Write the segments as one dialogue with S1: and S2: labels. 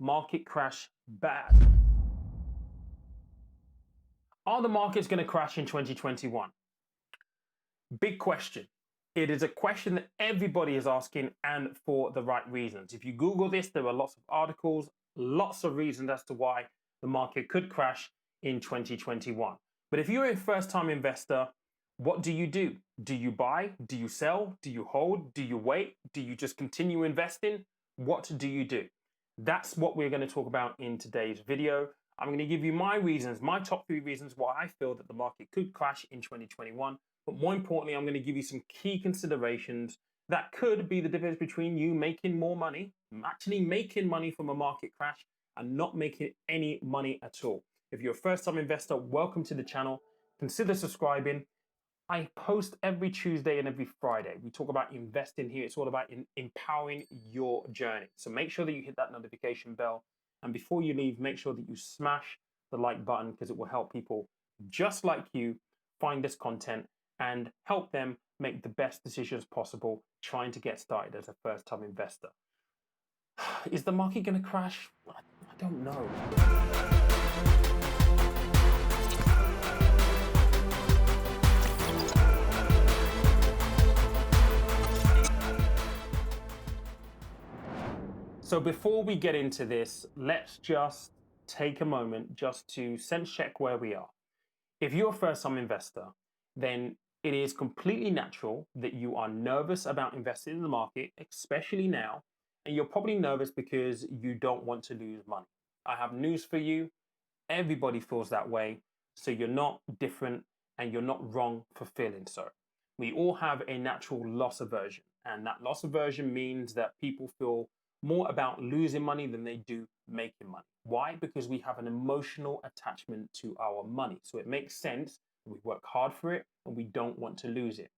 S1: market crash bad? Are the markets going to crash in 2021? Big question. It is a question that everybody is asking, and for the right reasons. If you Google this, there are lots of articles, lots of reasons as to why the market could crash in 2021. But if you're a first time investor, what do? Do you buy? Do you sell? Do you hold? Do you wait? Do you just continue investing? What do you do? That's what we're going to talk about in today's video. I'm going to give you my reasons, my top 3 reasons why I feel that the market could crash in 2021. But more importantly, I'm going to give you some key considerations that could be the difference between you making more money, actually making money from a market crash, and not making any money at all. If you're a first-time investor, welcome to the channel. Consider subscribing. I post every Tuesday and every Friday. We talk about investing here. It's all about empowering your journey. So make sure that you hit that notification bell. And before you leave, make sure that you smash the like button, because it will help people just like you find this content and help them make the best decisions possible trying to get started as a first-time investor. Is the market going to crash? I don't know. So before we get into this, let's just take a moment just to sense check where we are. If you're a first-time investor, then it is completely natural that you are nervous about investing in the market, especially now, and you're probably nervous because you don't want to lose money. I have news for you. Everybody feels that way, so you're not different and you're not wrong for feeling so. We all have a natural loss aversion, and that loss aversion means that people feel more about losing money than they do making money. Why? Because we have an emotional attachment to our money. So it makes sense. We work hard for it and we don't want to lose it.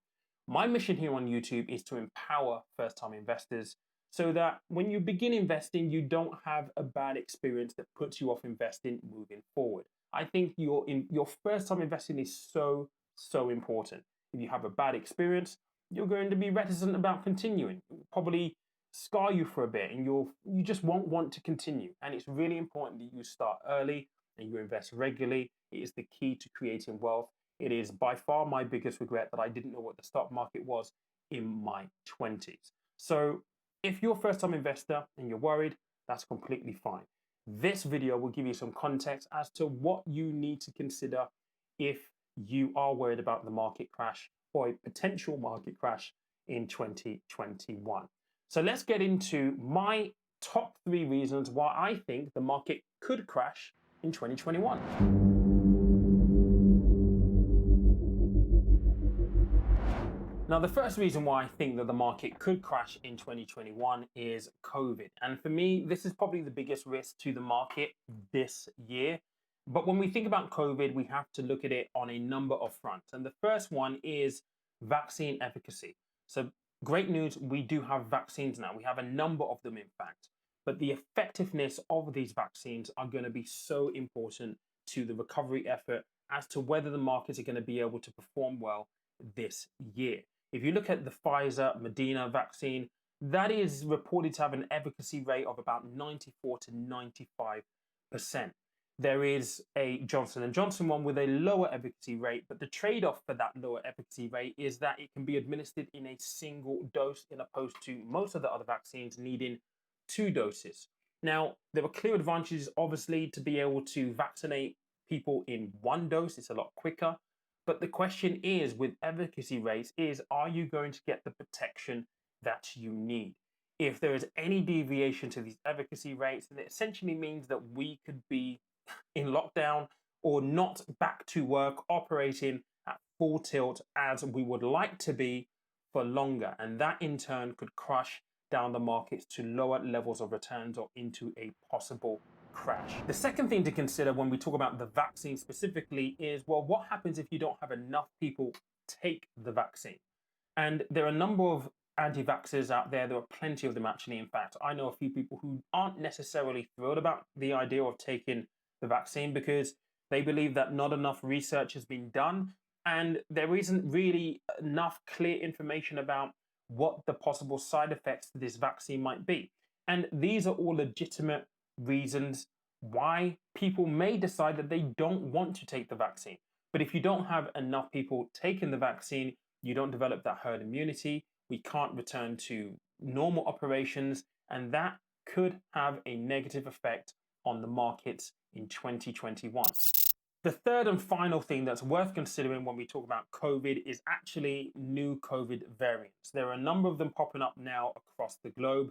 S1: My mission here on YouTube is to empower first-time investors so that when you begin investing, you don't have a bad experience that puts you off investing moving forward. I think your first-time investing is so important. If you have a bad experience, you're going to be reticent about continuing. It will probably scar you for a bit, and you just won't want to continue. And it's really important that you start early and you invest regularly. It is the key to creating wealth. It is by far my biggest regret that I didn't know what the stock market was in my 20s. So if you're a first-time investor and you're worried, that's completely fine. This video will give you some context as to what you need to consider if you are worried about the market crash or a potential market crash in 2021. So let's get into my top 3 reasons why I think the market could crash in 2021. Now, the first reason why I think that the market could crash in 2021 is COVID. And for me, this is probably the biggest risk to the market this year. But when we think about COVID, we have to look at it on a number of fronts. And the first one is vaccine efficacy. So great news, we do have vaccines now. We have a number of them, in fact. But the effectiveness of these vaccines are going to be so important to the recovery effort as to whether the markets are going to be able to perform well this year. If you look at the Pfizer Moderna vaccine, that is reported to have an efficacy rate of about 94 to 95%. There is a Johnson & Johnson one with a lower efficacy rate, but the trade-off for that lower efficacy rate is that it can be administered in a single dose, as opposed to most of the other vaccines needing 2 doses. Now, there are clear advantages, obviously, to be able to vaccinate people in 1 dose. It's a lot quicker. But the question is, with efficacy rates, are you going to get the protection that you need? If there is any deviation to these efficacy rates, then it essentially means that we could be in lockdown or not back to work operating at full tilt as we would like to be for longer, and that in turn could crush down the markets to lower levels of returns or into a possible crash. The second thing to consider when we talk about the vaccine specifically is, well, what happens if you don't have enough people take the vaccine? And there are a number of anti-vaxxers out there. There are plenty of them, actually. In fact, I know a few people who aren't necessarily thrilled about the idea of taking the vaccine because they believe that not enough research has been done and there isn't really enough clear information about what the possible side effects to this vaccine might be. And these are all legitimate reasons why people may decide that they don't want to take the vaccine. But if you don't have enough people taking the vaccine, you don't develop that herd immunity. We can't return to normal operations, and that could have a negative effect on the markets in 2021. The third and final thing that's worth considering when we talk about COVID is actually new COVID variants. There are a number of them popping up now across the globe.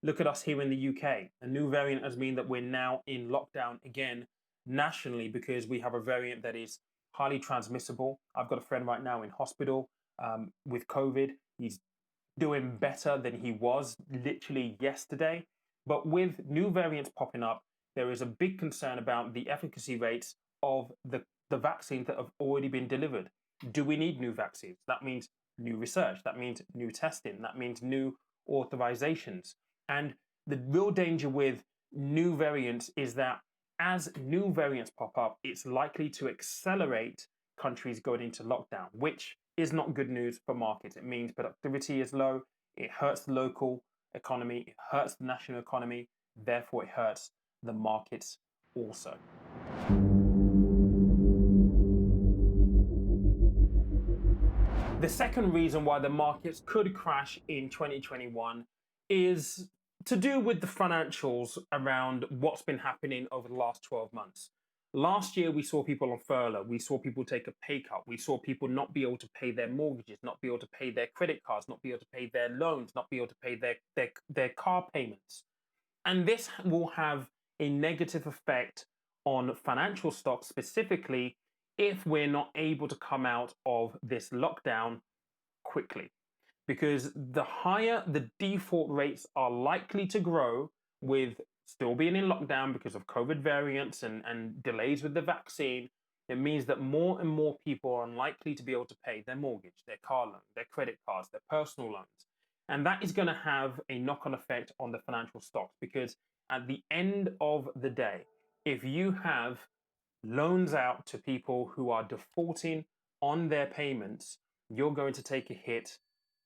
S1: Look at us here in the UK. A new variant has meant that we're now in lockdown again nationally because we have a variant that is highly transmissible. I've got a friend right now in hospital with COVID. He's doing better than he was literally yesterday. But with new variants popping up, there is a big concern about the efficacy rates of the vaccines that have already been delivered. Do we need new vaccines? That means new research. That means new testing. That means new authorizations. And the real danger with new variants is that as new variants pop up, it's likely to accelerate countries going into lockdown, which is not good news for markets. It means productivity is low, it hurts the local economy, it hurts the national economy, therefore it hurts the markets also. The second reason why the markets could crash in 2021 is to do with the financials around what's been happening over the last 12 months. Last year, we saw people on furlough. We saw people take a pay cut. We saw people not be able to pay their mortgages, not be able to pay their credit cards, not be able to pay their loans, not be able to pay their car payments. And this will have a negative effect on financial stocks specifically if we're not able to come out of this lockdown quickly. Because the higher the default rates are likely to grow with still being in lockdown because of COVID variants and delays with the vaccine, it means that more and more people are unlikely to be able to pay their mortgage, their car loan, their credit cards, their personal loans. And that is going to have a knock-on effect on the financial stocks because at the end of the day, if you have loans out to people who are defaulting on their payments, you're going to take a hit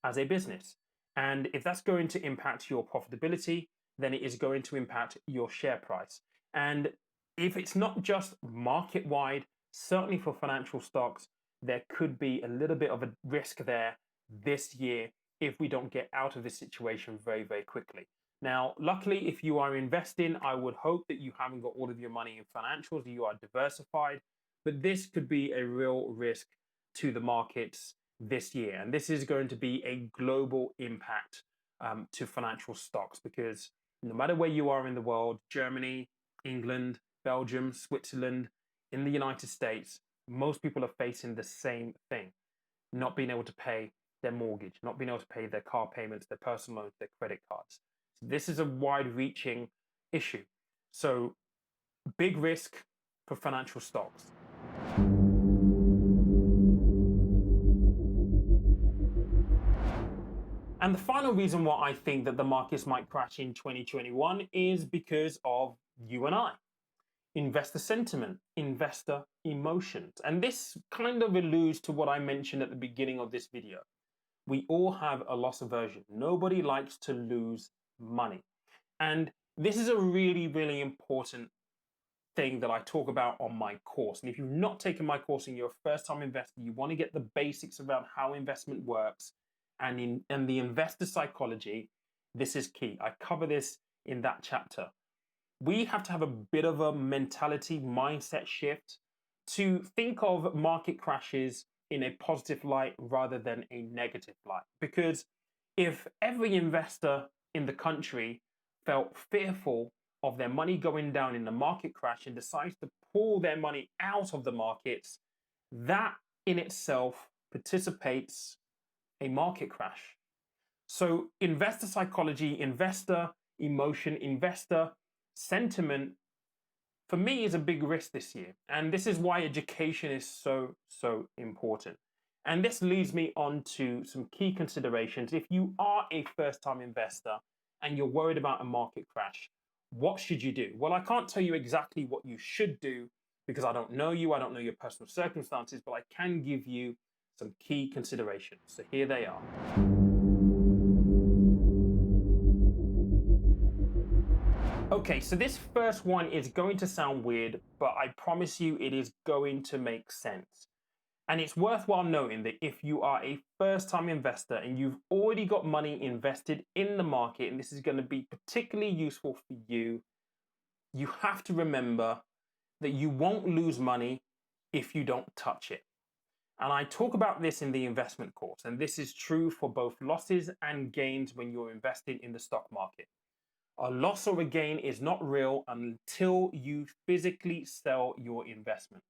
S1: as a business. And if that's going to impact your profitability, then it is going to impact your share price. And if it's not just market-wide, certainly for financial stocks, there could be a little bit of a risk there this year if we don't get out of this situation very, very quickly. Now, luckily, if you are investing, I would hope that you haven't got all of your money in financials, you are diversified, but this could be a real risk to the markets this year. And this is going to be a global impact to financial stocks because no matter where you are in the world, Germany, England, Belgium, Switzerland, in the United States, most people are facing the same thing, not being able to pay their mortgage, not being able to pay their car payments, their personal loans, their credit cards. This is a wide-reaching issue. So big risk for financial stocks. And the final reason why I think that the markets might crash in 2021 is because of you and I. Investor sentiment, investor emotions. And this kind of alludes to what I mentioned at the beginning of this video. We all have a loss aversion. Nobody likes to lose money. And this is a really, really important thing that I talk about on my course. And if you've not taken my course and you're a first-time investor, you want to get the basics around how investment works and the investor psychology, this is key. I cover this in that chapter. We have to have a bit of a mentality, mindset shift to think of market crashes in a positive light rather than a negative light. Because if every investor in the country felt fearful of their money going down in the market crash and decides to pull their money out of the markets, that in itself participates a market crash. So investor psychology, investor emotion, investor sentiment, for me, is a big risk this year. And this is why education is so, so important. And this leads me on to some key considerations. If you are a first-time investor and you're worried about a market crash, what should you do? Well, I can't tell you exactly what you should do because I don't know you, I don't know your personal circumstances, but I can give you some key considerations. So here they are. Okay, Okay, so this first one is going to sound weird, but I promise you it is going to make sense. And it's worthwhile noting that if you are a first time investor and you've already got money invested in the market, and this is going to be particularly useful for you, you have to remember that you won't lose money if you don't touch it. And I talk about this in the investment course, and this is true for both losses and gains when you're investing in the stock market. A loss or a gain is not real until you physically sell your investment.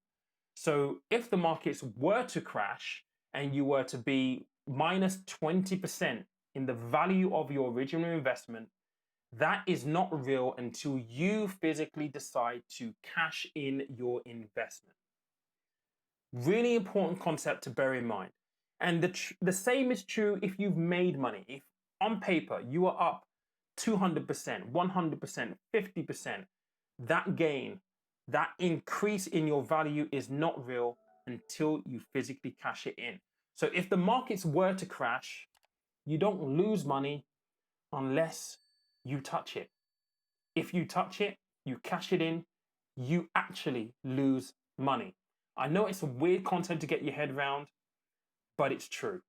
S1: So if the markets were to crash and you were to be minus 20% in the value of your original investment, that is not real until you physically decide to cash in your investment. Really important concept to bear in mind. And the same is true if you've made money. If on paper you are up 200%, 100%, 50%, that gain, that increase in your value is not real until you physically cash it in. So if the markets were to crash, you don't lose money unless you touch it. If you touch it, you cash it in, you actually lose money. I know it's a weird concept to get your head around, but it's true.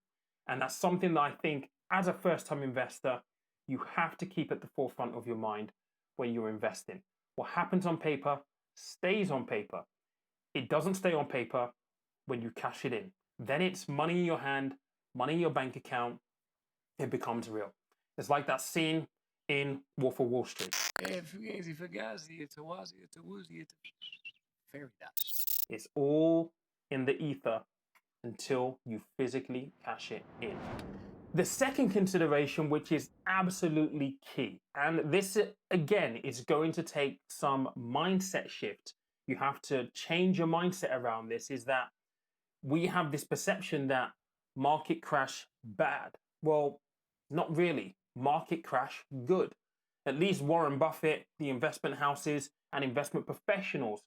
S1: And that's something that I think as a first time investor, you have to keep at the forefront of your mind when you're investing. What happens on paper stays on paper. It doesn't stay on paper when you cash it in. Then it's money in your hand, money in your bank account. It becomes real. It's like that scene in Wolf of Wall Street. Fairy dust. It's all in the ether until you physically cash it in. The second consideration, which is absolutely key, and this again is going to take some mindset shift. You have to change your mindset around this, is that we have this perception that market crash bad. Well, not really. Market crash good. At least Warren Buffett, the investment houses, and investment professionals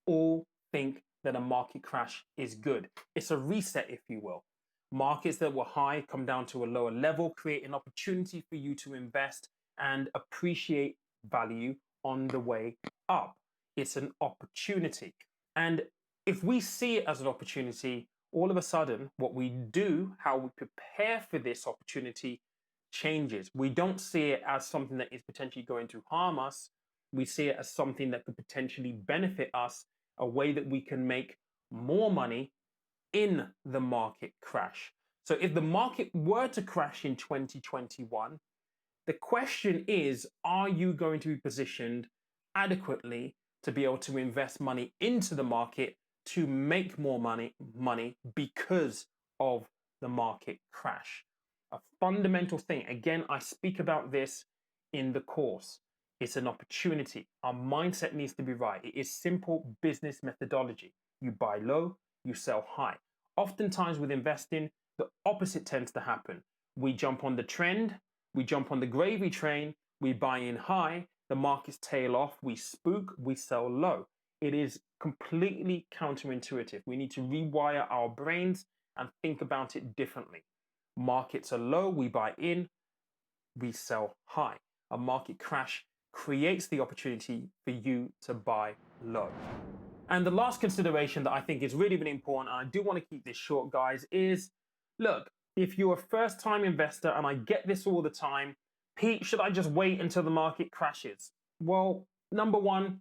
S1: all think that a market crash is good. It's a reset, if you will. Markets that were high come down to a lower level, create an opportunity for you to invest and appreciate value on the way up. It's an opportunity. And if we see it as an opportunity, all of a sudden, what we do, how we prepare for this opportunity changes. We don't see it as something that is potentially going to harm us. We see it as something that could potentially benefit us, a way that we can make more money in the market crash. So if the market were to crash in 2021, the question is, are you going to be positioned adequately to be able to invest money into the market to make more money because of the market crash? A fundamental thing. Again, I speak about this in the course. It's an opportunity. Our mindset needs to be right. It is simple business methodology. You buy low, you sell high. Oftentimes with investing, the opposite tends to happen. We jump on the trend, we jump on the gravy train, we buy in high, the markets tail off, we spook, we sell low. It is completely counterintuitive. We need to rewire our brains and think about it differently. Markets are low, we buy in, we sell high. A market crash creates the opportunity for you to buy low. And the last consideration that I think is really, really important, and I do want to keep this short, guys, is look, if you're a first time investor, and I get this all the time, Pete, should I just wait until the market crashes? Well, number one,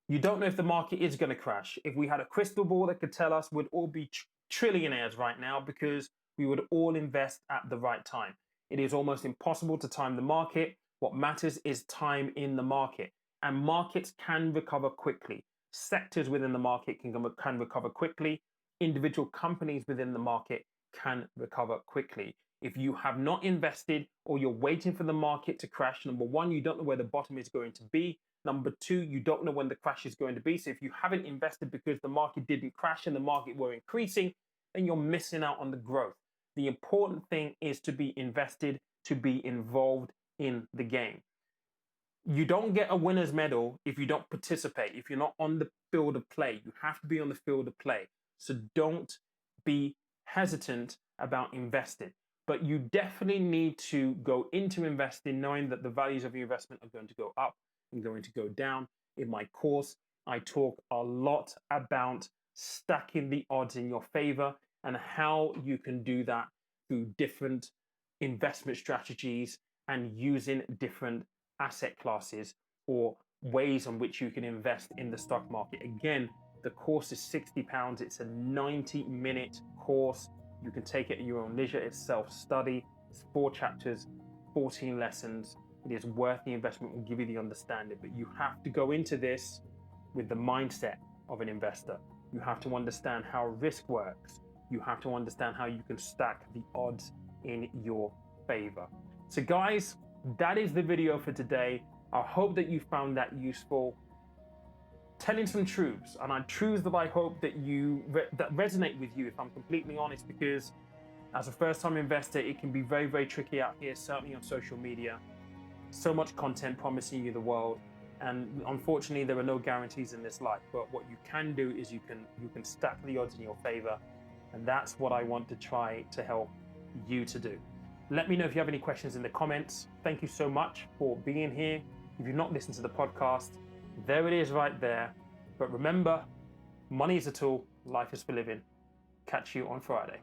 S1: you don't know if the market is going to crash. If we had a crystal ball that could tell us, we'd all be trillionaires right now because we would all invest at the right time. It is almost impossible to time the market. What matters is time in the market. And markets can recover quickly. Sectors within the market can recover quickly. Individual companies within the market can recover quickly. If you have not invested or you're waiting for the market to crash, number one, you don't know where the bottom is going to be. Number two, you don't know when the crash is going to be. So if you haven't invested because the market didn't crash and the market were increasing, then you're missing out on the growth. The important thing is to be invested, to be involved in the game. You don't get a winner's medal if you don't participate, if you're not on the field of play. You have to be on the field of play. So don't be hesitant about investing. But you definitely need to go into investing knowing that the values of your investment are going to go up and going to go down. In my course, I talk a lot about stacking the odds in your favor and how you can do that through different investment strategies and using different asset classes or ways on which you can invest in the stock market. Again, the course is £60. It's a 90-minute course. You can take it at your own leisure. It's self-study. It's 4 chapters, 14 lessons. It is worth the investment. Will give you the understanding, but you have to go into this with the mindset of an investor. You have to understand how risk works. You have to understand how you can stack the odds in your favor. So guys, that is the video for today. I hope that you found that useful. Telling some truths, and truths that I hope that that resonate with you, if I'm completely honest, because as a first-time investor, it can be very, very tricky out here, certainly on social media. So much content promising you the world, and unfortunately, there are no guarantees in this life. But what you can do is you can stack the odds in your favor, and that's what I want to try to help you to do. Let me know if you have any questions in the comments. Thank you so much for being here. If you've not listened to the podcast, there it is right there. But remember, money is a tool, life is for living. Catch you on Friday.